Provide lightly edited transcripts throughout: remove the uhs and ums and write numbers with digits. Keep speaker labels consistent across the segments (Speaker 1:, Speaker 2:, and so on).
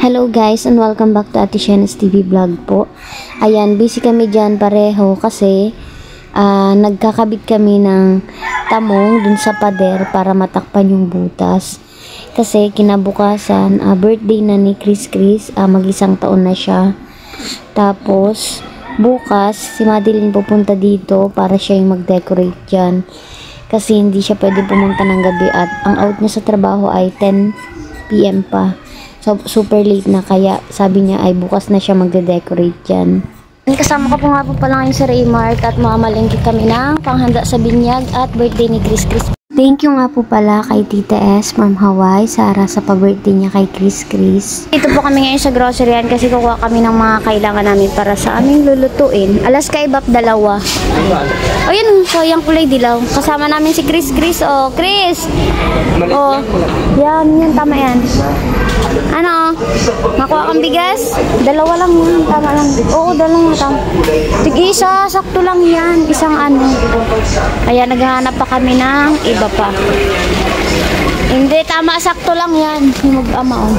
Speaker 1: Hello guys and welcome back to Ate Shena's TV vlog po. Ayan, busy kami dyan pareho kasi nagkakabit kami ng tamong dun sa pader para matakpan yung butas. Kasi kinabukasan, birthday na ni Chris, mag-isang taon na siya. Tapos, bukas, si Madeline pupunta dito para siya yung mag-decorate dyan. Kasi hindi siya pwede pumunta ng gabi at ang out niya sa trabaho ay 10 PM pa. So, super late na kaya sabi niya ay bukas na siya magde-decorate dyan. Kasama ko po nga po pala ngayon sa Raymart at mamalengke kami ng panghanda sa binyag at birthday ni Chris. Thank you nga po pala kay Tita S from Hawaii, Sara, sa pa-birthday niya kay Chris. Dito po kami ngayon sa groceryan kasi kukuha kami ng mga kailangan namin para sa aming lulutuin. Alas kaibap dalawa. O yan, sayang kulay dilaw. Kasama namin si Chris. Oh, Chris! Oh, yan, tama yan. Ano? Makuha kang bigas? Dalawa lang yan, tama lang. Oo, dalawa tama. Tig-isa, sakto lang yan. Isang ano. Kaya naghahanap pa kami ng iba pa. Hindi, tama, sakto lang yan. Yung mag-ama, oh.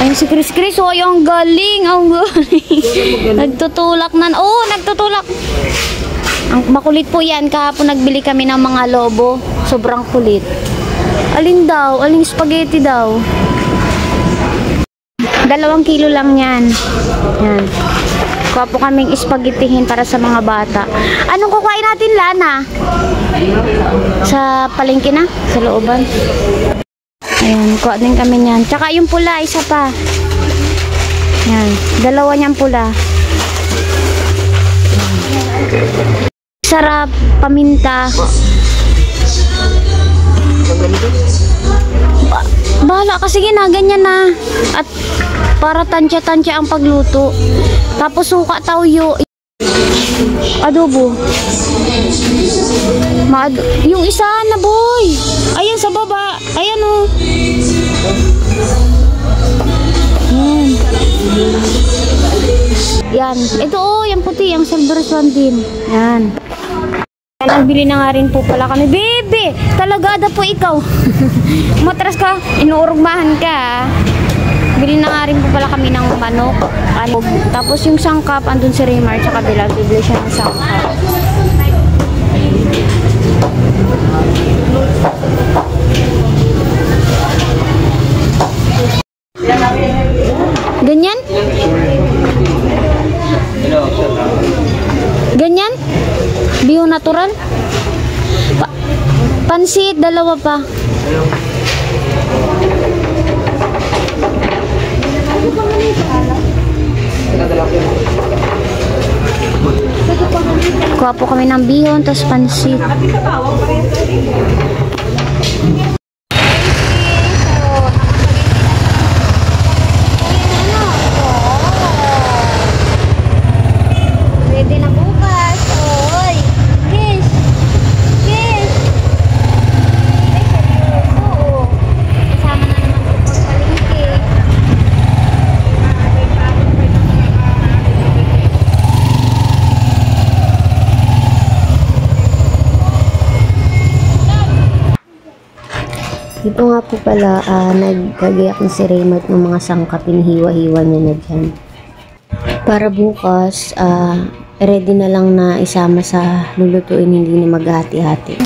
Speaker 1: Ayun si Chris, oh, yung galing. Nagtutulak na. Oo, nagtutulak. Ang makulit po yan. Kahapon nagbili kami ng mga lobo. Sobrang kulit. Alin daw? Aling spaghetti daw? 2 kilo lang yan. Yan. Kuha po kaming spaghettihin para sa mga bata. Anong kukuhain natin, Lana? Sa palengke na? Sa looban? Ayan, kuha din kami niyan. Tsaka yung pula, isa pa. Yan. 2 niyang pula. Sarap, paminta. Bahala kasi ginaganyan na. At para tansya-tansya ang pagluto. Tapos suka, tawyo, adobo. Yung isa na, boy. Ayan sa baba. Ayan, oh. Yan. Ito, oh, yung puti, yung silver swan din. Yan. Nagbili na nga rin po pala kami. Bebe, talaga ada po ikaw. Matras ka, inuurugmahan ka. Bili na nga rin po pala kami ng manok. Tapos yung sangkap, andun si Raymart sa kabila. Bibili siya ng sangkap. Ganyan? Ganyan? Bio natural? Pansit, 2 pa. Kuha po kami ng bihon, tapos pansit. Dito nga po pala, nagkagayak na si Raymart ng mga sangkap, hinihiwa-hiwa niya na dyan. Para bukas, ready na lang na isama sa lulutuin, hindi na maghati-hati.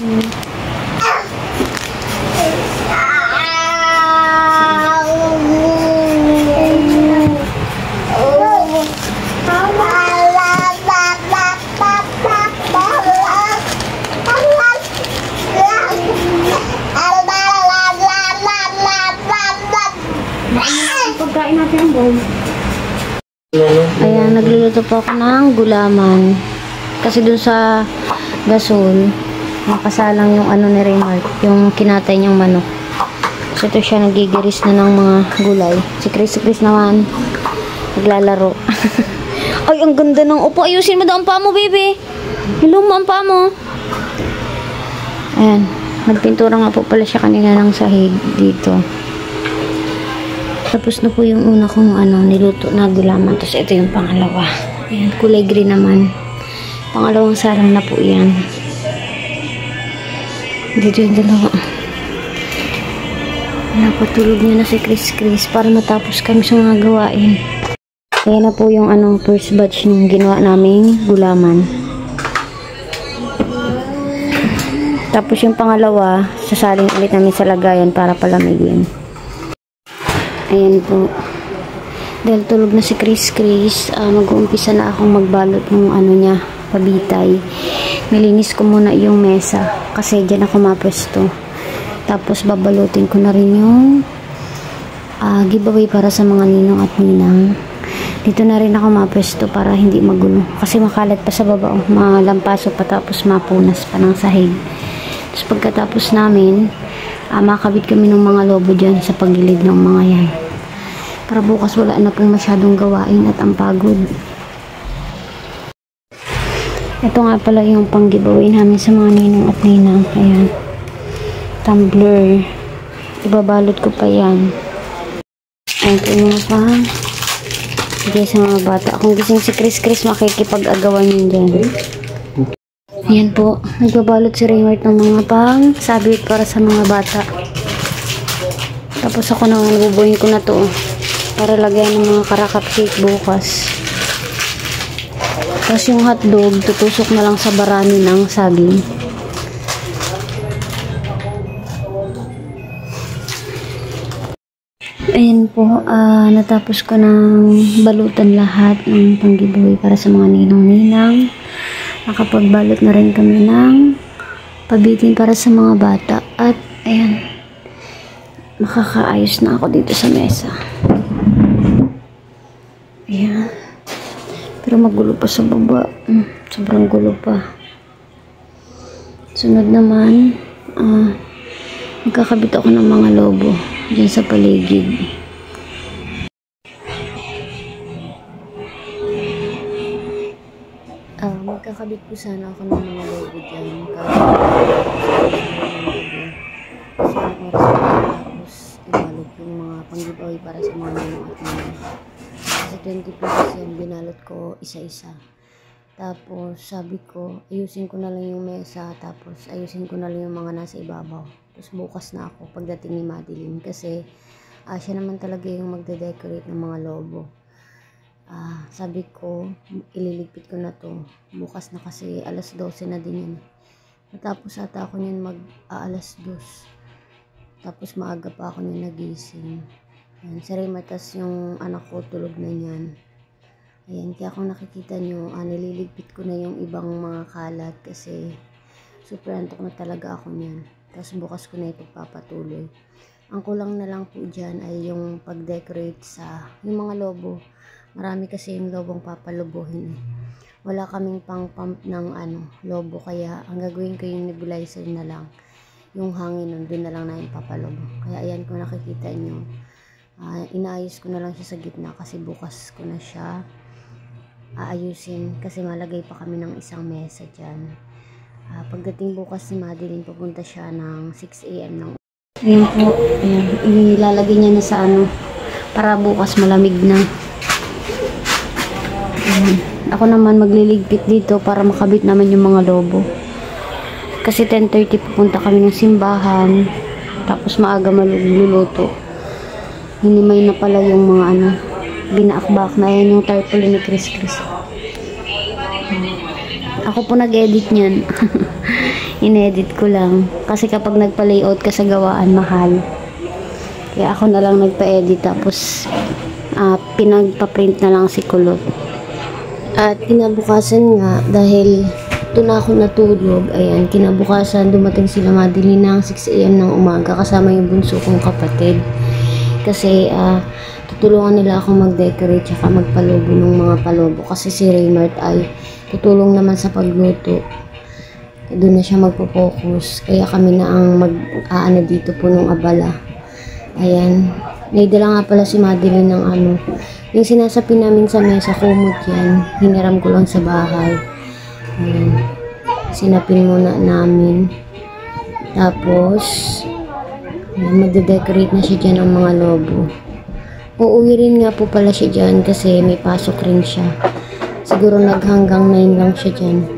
Speaker 1: Ayan, nagluluto po ako ng gulaman. Kasi dun sa gasol, nakasalang yung ano ni Raymart, yung kinatay niyang manok. So ito siya, nagigiris na ng mga gulay. Si Chris naman, naglalaro. Ay, ang ganda ng upo. Ayusin mo daw ang paa mo, baby. Iluma ang paa mo. Ayan, nagpintura nga po pala siya kanina ng sahig dito. Tapos na po yung una kong niluto na gulaman. Tapos ito yung pangalawa. Ayan, kulay green naman. Pangalawang sarang na po yan. Dito yung 2. Napatulog niya na si Chris para matapos kami sa mga gawain. Kaya na po yung first batch ng ginawa naming gulaman. Tapos yung pangalawa, sasaling ulit namin sa lagayan para palamigin. Ayan po. Dahil tulog na si Chris, mag-uumpisa na akong magbalot ng niya, pabitay. Nilinis ko muna yung mesa kasi dyan ako mapwesto. Tapos babalutin ko na rin yung giveaway para sa mga ninong at ninang. Dito na rin ako mapwesto para hindi magulo. Kasi makalat pa sa baba, malampaso pa tapos mapunas pa ng sahig. Tapos pagkatapos namin, makabit kami ng mga lobo dyan sa pagilid ng mga yan. Para bukas wala na pong masyadong gawain at ang pagod. Ito nga pala yung pang giveaway namin sa mga ninong at ninang. Ayan. Tumbler. Ibabalot ko pa yan. Ayan po yung mga pang bigay sa mga bata. Kung gising si Chris, makikipag-agawan yun dyan. Ayan po. Nagbabalot si Raymart ng mga pang sabit para sa mga bata. Tapos ako naman bubuhin ko na to para lagyan ng mga karakap cake bukas. Tapos yung hotdog, tutusok na lang sa barani ng saging. Ayan po, natapos ko ng balutan lahat ng pang-giveaway para sa mga ninong-ninang. Nakapagbalot na rin kami ng pabitin para sa mga bata. At ayan, makakaayos na ako dito sa mesa. Ayan. Pero magulo pa sa baba. Sobrang gulo pa. Sunod naman, magkakabit ako ng mga lobo dyan sa paligid. Magkakabit po sana ako ng mga logo dyan. Kasi ang oras ko tapos ibalot yung mga pang-giveaway para sa mga ninong at ninang. Kasi 20 pesos yan, binalot ko isa-isa. Tapos sabi ko, ayusin ko na lang yung mesa, tapos ayusin ko na lang yung mga nasa ibabaw. Tapos bukas na ako pagdating ni Madeline kasi siya naman talaga yung magde-decorate ng mga lobo. Sabi ko, ililigpit ko na to. Bukas na kasi alas 12 na din yun. Natapos ata ako niyan alas 2. Tapos maaga pa ako niyan nagising. Ayan, si Raymatas yung anak ko tulog na niyan. Ayan, kaya kung nakikita nyo, nililigpit ko na yung ibang mga kalat kasi super antok na talaga ako niyan. Tapos bukas ko na ipagpapatuloy. Ang kulang na lang po dyan ay yung pag-decorate sa yung mga lobo. Marami kasi yung lobong papalubuhin. Wala kaming pang-pump ng lobo, kaya ang gagawin ko yung nebulizer na lang. Yung hangin nun, doon na lang namin papalobo. Kaya ayan, kung nakikita nyo, inaayos ko na lang siya sa gitna kasi bukas ko na siya aayusin kasi malagay pa kami ng isang mesa dyan. Pagdating bukas ni Madeline, pupunta siya ng 6 AM ng ayan po, ayan, ilalagay niya na sa para bukas malamig na. Ayan. Ako naman magliligpit dito para makabit naman yung mga lobo kasi 10:30 pupunta kami ng simbahan, tapos maaga maluluto. Hinimay na pala yung mga binaakbak na. Ayan yung tarpaulin ni Chris. Ako po nag-edit niyan. In-edit ko lang. Kasi kapag nagpa-layout ka sa gawaan, mahal. Kaya ako na lang nagpa-edit. Tapos, pinagpa-print na lang si Kulot. At kinabukasan nga, dahil doon ako natulog, ayan, kinabukasan, dumating sila Madeline ng 6 AM ng umaga, kasama yung bunso kong kapatid. Kasi, tutulungan nila ako mag-decorate tsaka magpalobo ng mga palobo. Kasi si Raymart ay tutulong naman sa pagluto. Doon na siya magpo-focus. Kaya kami na ang mag-aano dito po ng abala. Ayan. Naidala nga pala si Madeline ng yung sinasapin namin sa mesa, kumot yan. Hiniram ko lang sa bahay. Ayan. Sinapin muna namin. Tapos, magde-decorate na siya dyan ng mga lobo. Uuwi rin nga po pala siya dyan kasi may pasok rin siya. Siguro naghanggang 9 lang siya dyan.